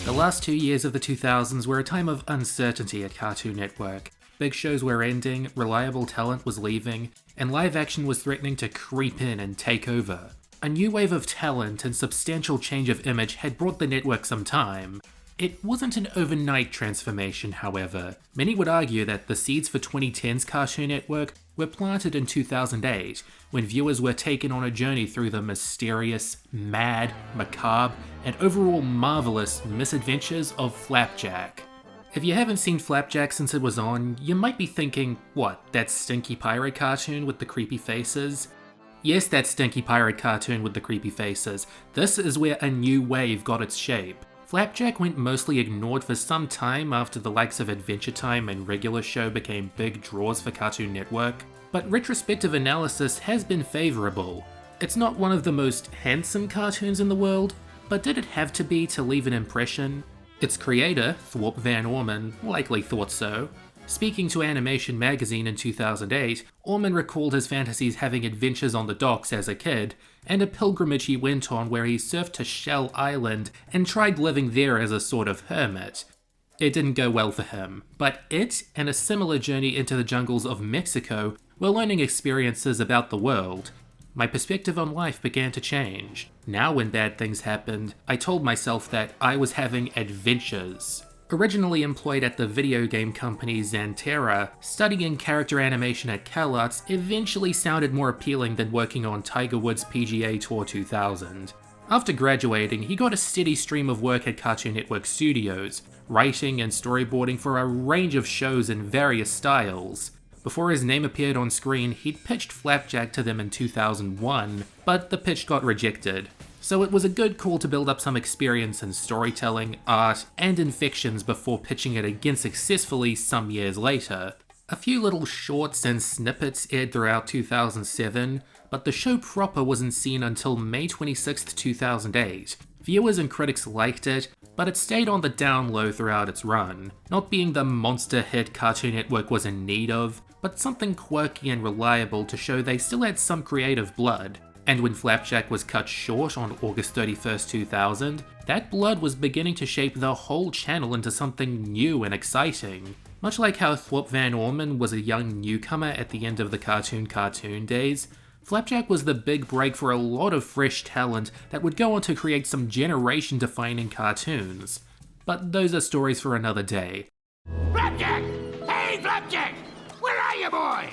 The last 2 years of the 2000s were a time of uncertainty at Cartoon Network. Big shows were ending, reliable talent was leaving, and live action was threatening to creep in and take over. A new wave of talent and substantial change of image had brought the network some time. It wasn't an overnight transformation, however. Many would argue that the seeds for 2010's Cartoon Network were planted in 2008, when viewers were taken on a journey through the mysterious, mad, macabre, and overall marvelous misadventures of Flapjack. If you haven't seen Flapjack since it was on, you might be thinking, what, that stinky pirate cartoon with the creepy faces? Yes, that stinky pirate cartoon with the creepy faces. This is where a new wave got its shape. Flapjack went mostly ignored for some time after the likes of Adventure Time and Regular Show became big draws for Cartoon Network, but retrospective analysis has been favourable. It's not one of the most handsome cartoons in the world, but did it have to be to leave an impression? Its creator, Thurop van Orman, likely thought so. Speaking to Animation magazine in 2008, Orman recalled his fantasies having adventures on the docks as a kid, and a pilgrimage he went on where he surfed to Shell Island and tried living there as a sort of hermit. It didn't go well for him, but it and a similar journey into the jungles of Mexico were learning experiences about the world. My perspective on life began to change. Now when bad things happened, I told myself that I was having adventures. Originally employed at the video game company Xanterra, studying character animation at CalArts eventually sounded more appealing than working on Tiger Woods' PGA Tour 2000. After graduating, he got a steady stream of work at Cartoon Network Studios, writing and storyboarding for a range of shows in various styles. Before his name appeared on screen, he'd pitched Flapjack to them in 2001, but the pitch got rejected. So it was a good call to build up some experience in storytelling, art, and in fictions before pitching it again successfully some years later. A few little shorts and snippets aired throughout 2007, but the show proper wasn't seen until May 26, 2008. Viewers and critics liked it, but it stayed on the down low throughout its run, not being the monster hit Cartoon Network was in need of, but something quirky and reliable to show they still had some creative blood. And when Flapjack was cut short on August 31st, 2000, that blood was beginning to shape the whole channel into something new and exciting. Much like how Thurop van Orman was a young newcomer at the end of the cartoon days, Flapjack was the big break for a lot of fresh talent that would go on to create some generation-defining cartoons. But those are stories for another day. Flapjack! Hey, Flapjack! Where are you, boy?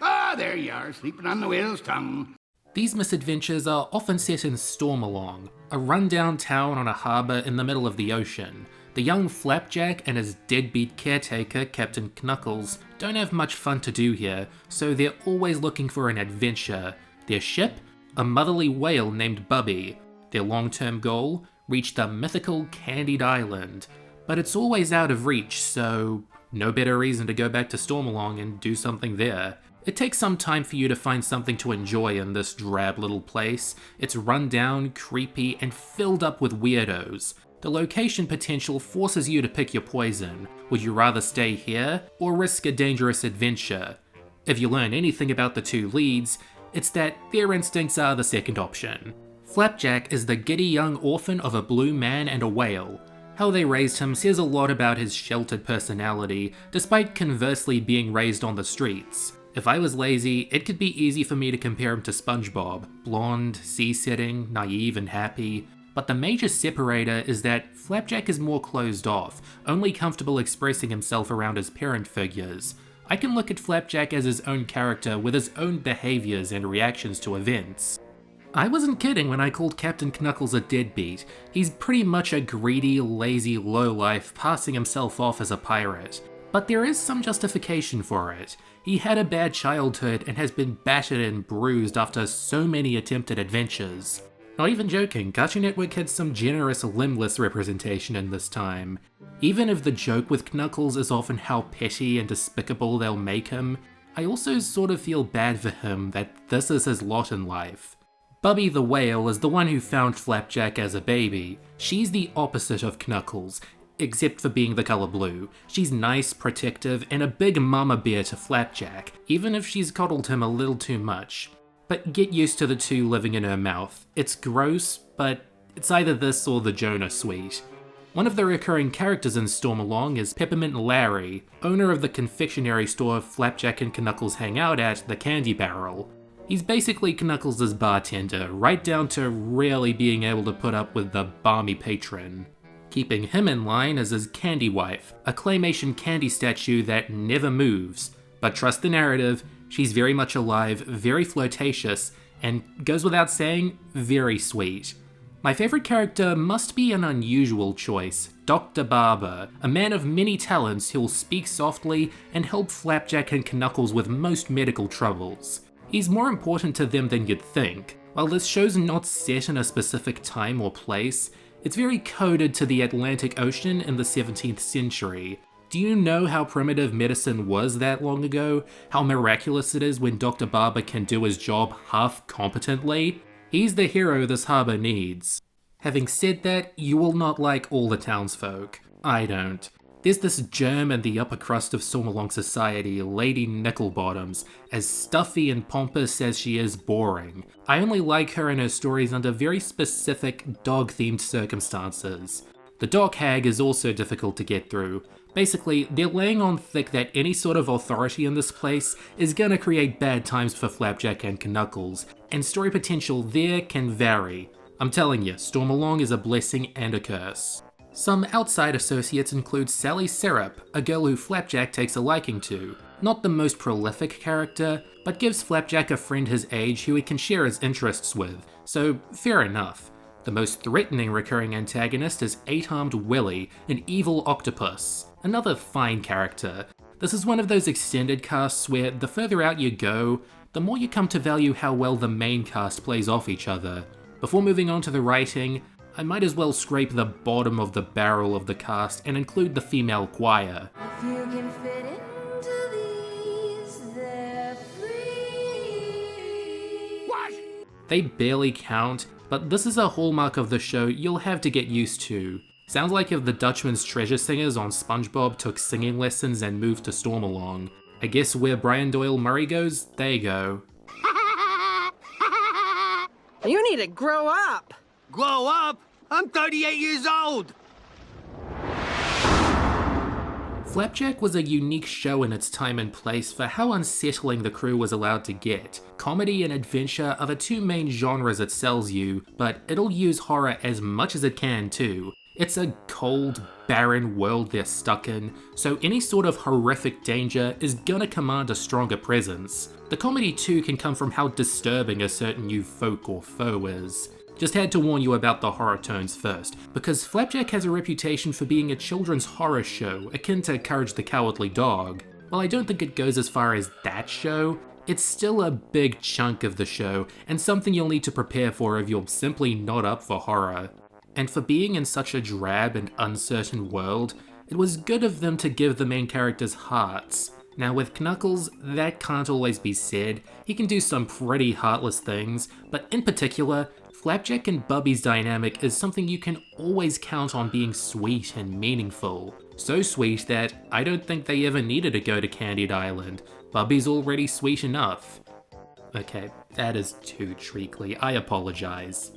Ah, there you are, sleeping on the whale's tongue. These misadventures are often set in Stormalong, a rundown town on a harbour in the middle of the ocean. The young Flapjack and his deadbeat caretaker, Captain Knuckles, don't have much fun to do here, so they're always looking for an adventure. Their ship? A motherly whale named Bubby. Their long-term goal? Reach the mythical Candied Island. But it's always out of reach, so no better reason to go back to Stormalong and do something there. It takes some time for you to find something to enjoy in this drab little place. It's run down, creepy, and filled up with weirdos. The location potential forces you to pick your poison. Would you rather stay here, or risk a dangerous adventure? If you learn anything about the two leads, it's that their instincts are the second option. Flapjack is the giddy young orphan of a blue man and a whale. How they raised him says a lot about his sheltered personality, despite conversely being raised on the streets. If I was lazy, it could be easy for me to compare him to SpongeBob, blonde, sea-setting, naive and happy, but the major separator is that Flapjack is more closed off, only comfortable expressing himself around his parent figures. I can look at Flapjack as his own character with his own behaviours and reactions to events. I wasn't kidding when I called Captain Knuckles a deadbeat. He's pretty much a greedy, lazy lowlife passing himself off as a pirate. But there is some justification for it. He had a bad childhood and has been battered and bruised after so many attempted adventures. Not even joking, Cartoon Network had some generous limbless representation in this time. Even if the joke with Knuckles is often how petty and despicable they'll make him, I also sort of feel bad for him that this is his lot in life. Bubby the whale is the one who found Flapjack as a baby. She's the opposite of Knuckles, except for being the color blue. She's nice, protective, and a big mama bear to Flapjack, even if she's coddled him a little too much. But get used to the two living in her mouth. It's gross, but it's either this or the Jonah suite. One of the recurring characters in Stormalong is Peppermint Larry, owner of the confectionery store Flapjack and Knuckles hang out at, the Candy Barrel. He's basically Knuckles' bartender, right down to rarely being able to put up with the balmy patron. Keeping him in line is his Candy Wife, a claymation candy statue that never moves. But trust the narrative, she's very much alive, very flirtatious, and goes without saying, very sweet. My favourite character must be an unusual choice, Dr. Barber, a man of many talents who'll speak softly and help Flapjack and Knuckles with most medical troubles. He's more important to them than you'd think. While this show's not set in a specific time or place, it's very coded to the Atlantic Ocean in the 17th century. Do you know how primitive medicine was that long ago? How miraculous it is when Dr. Barber can do his job half competently? He's the hero this harbour needs. Having said that, you will not like all the townsfolk. I don't. There's this germ in the upper crust of Stormalong society, Lady Nicklebottoms, as stuffy and pompous as she is boring. I only like her and her stories under very specific dog-themed circumstances. The dog hag is also difficult to get through. Basically, they're laying on thick that any sort of authority in this place is gonna create bad times for Flapjack and Knuckles, and story potential there can vary. I'm telling you, Stormalong is a blessing and a curse. Some outside associates include Sally Syrup, a girl who Flapjack takes a liking to. Not the most prolific character, but gives Flapjack a friend his age who he can share his interests with, so fair enough. The most threatening recurring antagonist is 8-armed Willy, an evil octopus. Another fine character. This is one of those extended casts where the further out you go, the more you come to value how well the main cast plays off each other. Before moving on to the writing, I might as well scrape the bottom of the barrel of the cast and include the female choir. If you can fit into these, they're free. What? They barely count, but this is a hallmark of the show you'll have to get used to. Sounds like if the Dutchman's Treasure Singers on SpongeBob took singing lessons and moved to Stormalong. I guess where Brian Doyle Murray goes, they go. You need to grow up. Grow up? I'm 38 years old! Flapjack was a unique show in its time and place for how unsettling the crew was allowed to get. Comedy and adventure are the two main genres it sells you, but it'll use horror as much as it can too. It's a cold, barren world they're stuck in, so any sort of horrific danger is gonna command a stronger presence. The comedy too can come from how disturbing a certain new folk or foe is. Just had to warn you about the horror tones first, because Flapjack has a reputation for being a children's horror show, akin to Courage the Cowardly Dog. While I don't think it goes as far as that show, it's still a big chunk of the show, and something you'll need to prepare for if you're simply not up for horror. And for being in such a drab and uncertain world, it was good of them to give the main characters hearts. Now with Knuckles, that can't always be said. He can do some pretty heartless things, but in particular, Flapjack and Bubby's dynamic is something you can always count on being sweet and meaningful. So sweet that I don't think they ever needed to go to Candied Island. Bubby's already sweet enough. Okay, that is too treacly, I apologize.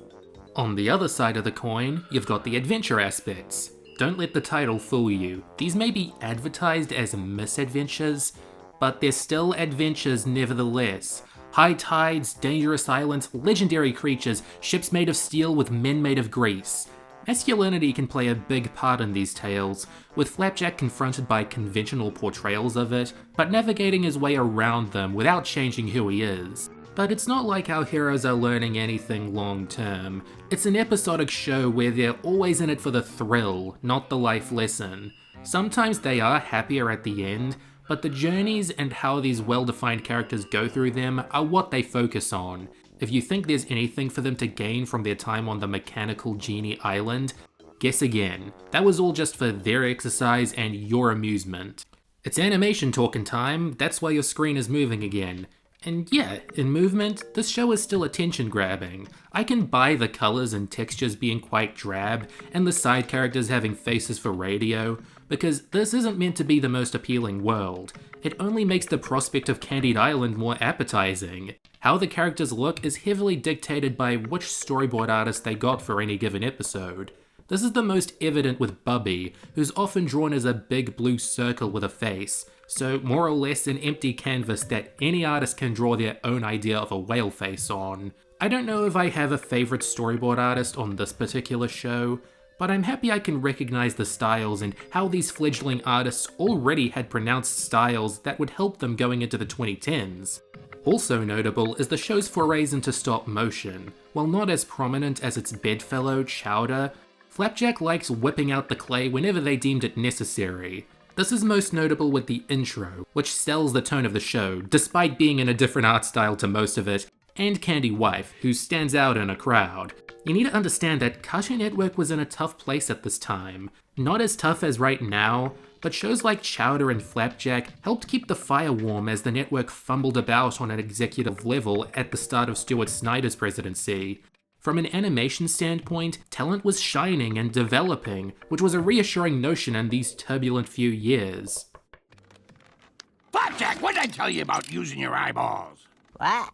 On the other side of the coin, you've got the adventure aspects. Don't let the title fool you. These may be advertised as misadventures, but they're still adventures nevertheless. High tides, dangerous islands, legendary creatures, ships made of steel with men made of grease. Masculinity can play a big part in these tales, with Flapjack confronted by conventional portrayals of it, but navigating his way around them without changing who he is. But it's not like our heroes are learning anything long term. It's an episodic show where they're always in it for the thrill, not the life lesson. Sometimes they are happier at the end, but the journeys and how these well-defined characters go through them are what they focus on. If you think there's anything for them to gain from their time on the Mechanical Genie Island, guess again. That was all just for their exercise and your amusement. It's animation talking time, that's why your screen is moving again. And yeah, in movement, this show is still attention grabbing. I can buy the colours and textures being quite drab, and the side characters having faces for radio, because this isn't meant to be the most appealing world. It only makes the prospect of Candied Island more appetizing. How the characters look is heavily dictated by which storyboard artist they got for any given episode. This is the most evident with Bubby, who's often drawn as a big blue circle with a face, so more or less an empty canvas that any artist can draw their own idea of a whale face on. I don't know if I have a favourite storyboard artist on this particular show, but I'm happy I can recognise the styles and how these fledgling artists already had pronounced styles that would help them going into the 2010s. Also notable is the show's forays into stop motion. While not as prominent as its bedfellow, Chowder, Flapjack likes whipping out the clay whenever they deemed it necessary. This is most notable with the intro, which sells the tone of the show, despite being in a different art style to most of it, and Candy Wife, who stands out in a crowd. You need to understand that Cartoon Network was in a tough place at this time. Not as tough as right now, but shows like Chowder and Flapjack helped keep the fire warm as the network fumbled about on an executive level at the start of Stuart Snyder's presidency. From an animation standpoint, talent was shining and developing, which was a reassuring notion in these turbulent few years. Flapjack, what did I tell you about using your eyeballs? What?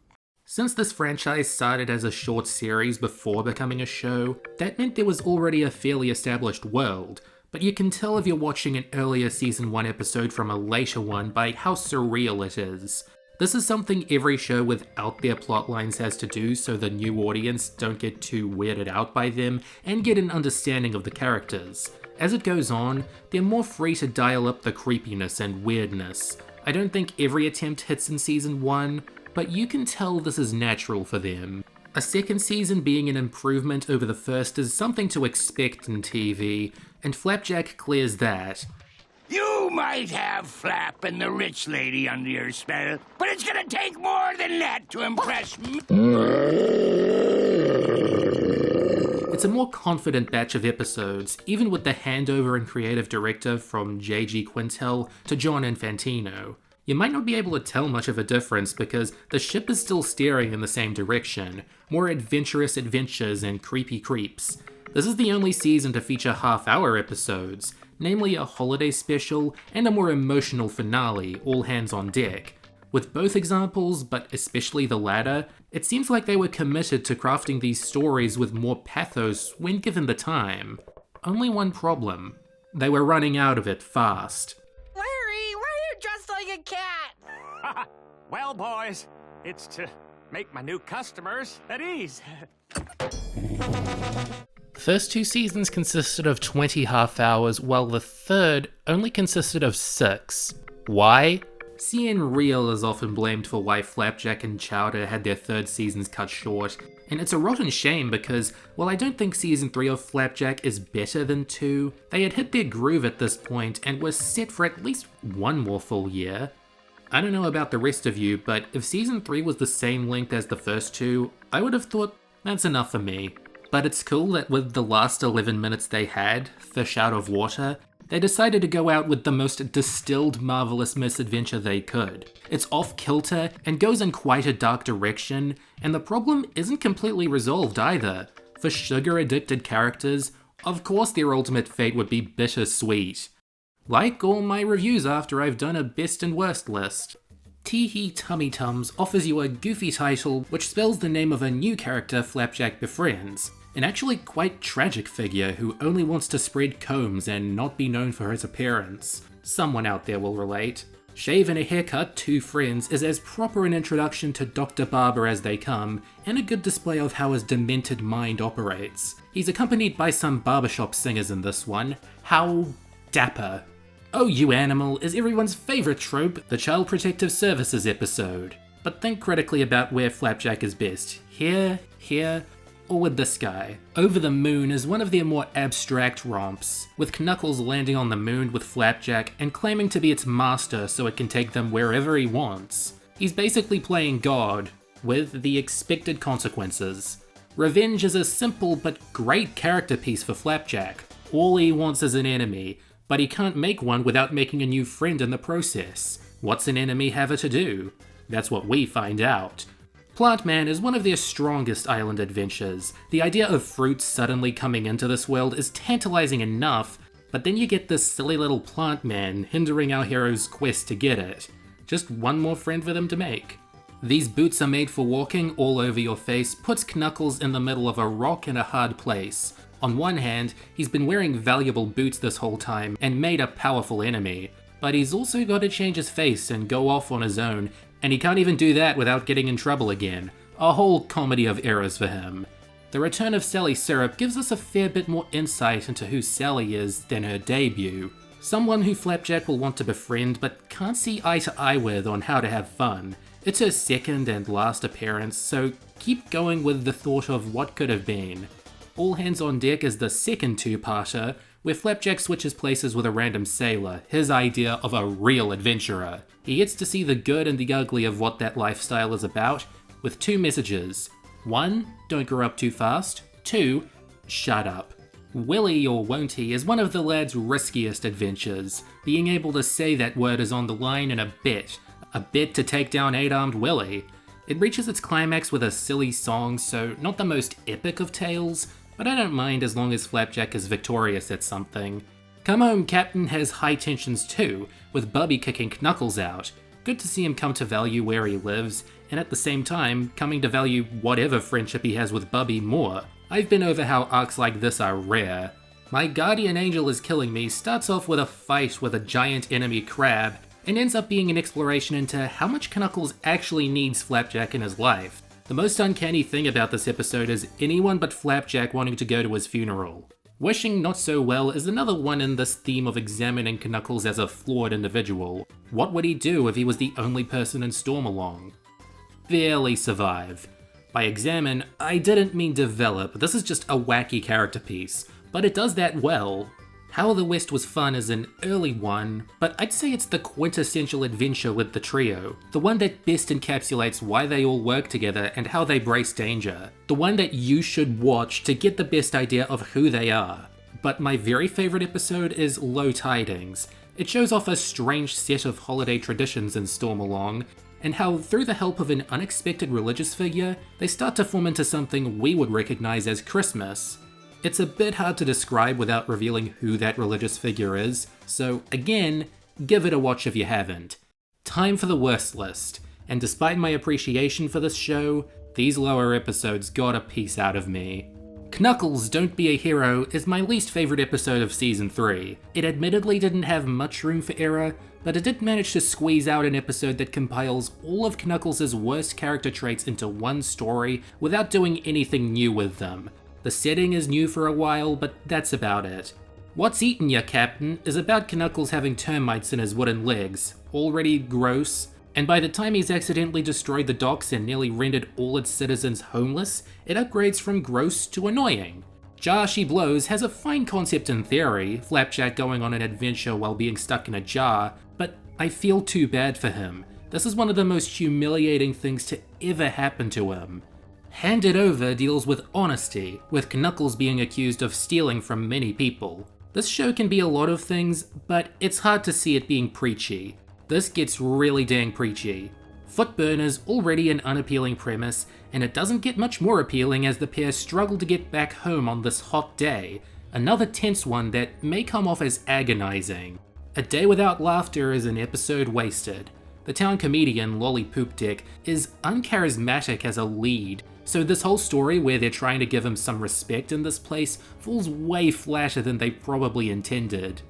Since this franchise started as a short series before becoming a show, that meant there was already a fairly established world, but you can tell if you're watching an earlier season 1 episode from a later one by how surreal it is. This is something every show with out there plotlines has to do so the new audience don't get too weirded out by them and get an understanding of the characters. As it goes on, they're more free to dial up the creepiness and weirdness. I don't think every attempt hits in season 1, but you can tell this is natural for them. A second season being an improvement over the first is something to expect in TV, and Flapjack clears that. You might have Flap and the rich lady under your spell, but it's gonna take more than that to impress me. It's a more confident batch of episodes, even with the handover and creative director from J.G. Quintel to John Infantino. You might not be able to tell much of a difference because the ship is still steering in the same direction, more adventurous adventures and creepy creeps. This is the only season to feature half-hour episodes, namely a holiday special and a more emotional finale, all hands on deck. With both examples, but especially the latter, it seems like they were committed to crafting these stories with more pathos when given the time. Only one problem: they were running out of it fast. Larry, why are you dressed like a cat? Well, boys, it's to make my new customers at ease. The first 2 seasons consisted of 20 half hours, while the third only consisted of 6. Why? CN Real is often blamed for why Flapjack and Chowder had their third seasons cut short, and it's a rotten shame because, while I don't think season 3 of Flapjack is better than 2, they had hit their groove at this point and were set for at least one more full year. I don't know about the rest of you, but if season 3 was the same length as the first 2, I would have thought that's enough for me. But it's cool that with the last 11 minutes they had, Fish Out of Water, they decided to go out with the most distilled marvelous misadventure they could. It's off-kilter and goes in quite a dark direction, and the problem isn't completely resolved either. For sugar-addicted characters, of course their ultimate fate would be bittersweet. Like all my reviews after I've done a best and worst list. Teehee Tummy Tums offers you a goofy title which spells the name of a new character Flapjack befriends. An actually quite tragic figure who only wants to spread combs and not be known for his appearance. Someone out there will relate. Shave and a haircut, 2 friends is as proper an introduction to Dr. Barber as they come, and a good display of how his demented mind operates. He's accompanied by some barbershop singers in this one. How dapper. Oh You Animal is everyone's favourite trope, the Child Protective Services episode. But think critically about where Flapjack is best. Here, or with this guy. Over the Moon is one of their more abstract romps, with Knuckles landing on the moon with Flapjack and claiming to be its master so it can take them wherever he wants. He's basically playing God, with the expected consequences. Revenge is a simple but great character piece for Flapjack. All he wants is an enemy, but he can't make one without making a new friend in the process. What's an enemy have to do? That's what we find out. Plant Man is one of their strongest island adventures. The idea of fruits suddenly coming into this world is tantalizing enough, but then you get this silly little Plant Man hindering our hero's quest to get it. Just one more friend for them to make. These boots are made for walking all over your face puts Knuckles in the middle of a rock and a hard place. On one hand, he's been wearing valuable boots this whole time and made a powerful enemy, but he's also got to change his face and go off on his own, and he can't even do that without getting in trouble again. A whole comedy of errors for him. The return of Sally Syrup gives us a fair bit more insight into who Sally is than her debut. Someone who Flapjack will want to befriend but can't see eye to eye with on how to have fun. It's her second and last appearance, so keep going with the thought of what could have been. All Hands on Deck is the second two-parter, where Flapjack switches places with a random sailor, his idea of a real adventurer. He gets to see the good and the ugly of what that lifestyle is about, with two messages. 1. Don't grow up too fast. 2. Shut up. Willie, or won't he, is one of the lad's riskiest adventures. Being able to say that word is on the line in a bet to take down 8-armed Willie. It reaches its climax with a silly song, so not the most epic of tales, but I don't mind as long as Flapjack is victorious at something. Come Home Captain has high tensions too, with Bubby kicking Knuckles out. Good to see him come to value where he lives, and at the same time, coming to value whatever friendship he has with Bubby more. I've been over how arcs like this are rare. My Guardian Angel is Killing Me starts off with a fight with a giant enemy crab, and ends up being an exploration into how much Knuckles actually needs Flapjack in his life. The most uncanny thing about this episode is anyone but Flapjack wanting to go to his funeral. Wishing Not So Well is another one in this theme of examining Knuckles as a flawed individual. What would he do if he was the only person in Stormalong? Barely survive. By examine, I didn't mean develop, this is just a wacky character piece, but it does that well. How the West Was Fun is an early one, but I'd say it's the quintessential adventure with the trio. The one that best encapsulates why they all work together and how they brace danger. The one that you should watch to get the best idea of who they are. But my very favourite episode is Low Tidings. It shows off a strange set of holiday traditions in Stormalong, and how through the help of an unexpected religious figure, they start to form into something we would recognise as Christmas. It's a bit hard to describe without revealing who that religious figure is, so again, give it a watch if you haven't. Time for the worst list, and despite my appreciation for this show, these lower episodes got a piece out of me. Knuckles Don't Be a Hero is my least favourite episode of Season 3. It admittedly didn't have much room for error, but it did manage to squeeze out an episode that compiles all of Knuckles' worst character traits into one story without doing anything new with them. The setting is new for a while, but that's about it. What's Eatin' Ya, Captain is about Knuckles having termites in his wooden legs, already gross, and by the time he's accidentally destroyed the docks and nearly rendered all its citizens homeless, it upgrades from gross to annoying. Jar She Blows has a fine concept in theory, Flapjack going on an adventure while being stuck in a jar, but I feel too bad for him. This is one of the most humiliating things to ever happen to him. Hand It Over deals with honesty, with Knuckles being accused of stealing from many people. This show can be a lot of things, but it's hard to see it being preachy. This gets really dang preachy. Footburn is already an unappealing premise, and it doesn't get much more appealing as the pair struggle to get back home on this hot day, another tense one that may come off as agonizing. A Day Without Laughter is an episode wasted. The town comedian Lolly Poop Dick is uncharismatic as a lead, so this whole story where they're trying to give him some respect in this place falls way flatter than they probably intended.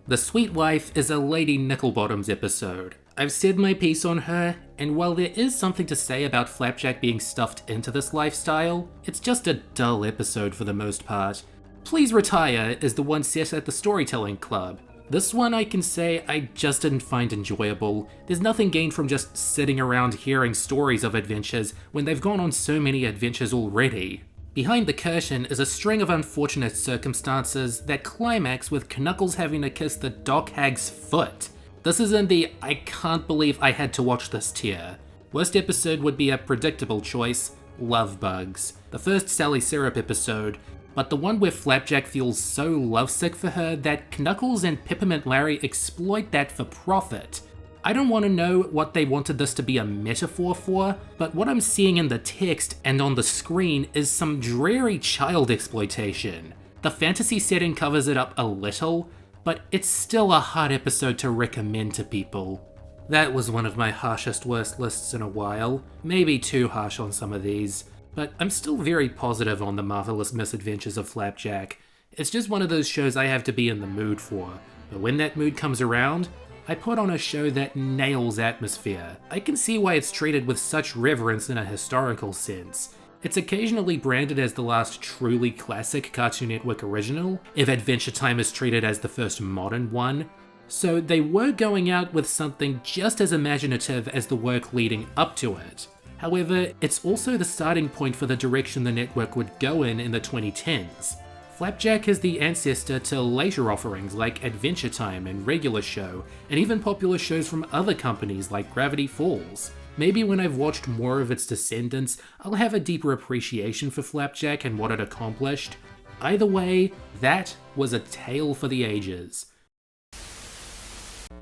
The Sweet Wife is a Lady Nicklebottom's episode. I've said my piece on her, and while there is something to say about Flapjack being stuffed into this lifestyle, it's just a dull episode for the most part. Please Retire is the one set at the Storytelling Club. This one I can say I just didn't find enjoyable. There's nothing gained from just sitting around hearing stories of adventures when they've gone on so many adventures already. Behind the Curtain is a string of unfortunate circumstances that climax with Knuckles having to kiss the dock hag's foot. This is in the I can't believe I had to watch this tier. Worst episode would be a predictable choice, Love Bugs, the first Sally Syrup episode, but the one where Flapjack feels so lovesick for her that Knuckles and Peppermint Larry exploit that for profit. I don't want to know what they wanted this to be a metaphor for, but what I'm seeing in the text and on the screen is some dreary child exploitation. The fantasy setting covers it up a little, but it's still a hard episode to recommend to people. That was one of my harshest worst lists in a while, maybe too harsh on some of these. But I'm still very positive on the marvelous misadventures of Flapjack. It's just one of those shows I have to be in the mood for, but when that mood comes around, I put on a show that nails atmosphere. I can see why it's treated with such reverence in a historical sense. It's occasionally branded as the last truly classic Cartoon Network original, if Adventure Time is treated as the first modern one, so they were going out with something just as imaginative as the work leading up to it. However, it's also the starting point for the direction the network would go in the 2010s. Flapjack is the ancestor to later offerings like Adventure Time and Regular Show, and even popular shows from other companies like Gravity Falls. Maybe when I've watched more of its descendants, I'll have a deeper appreciation for Flapjack and what it accomplished. Either way, that was a tale for the ages.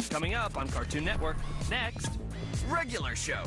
Coming up on Cartoon Network, next, Regular Show.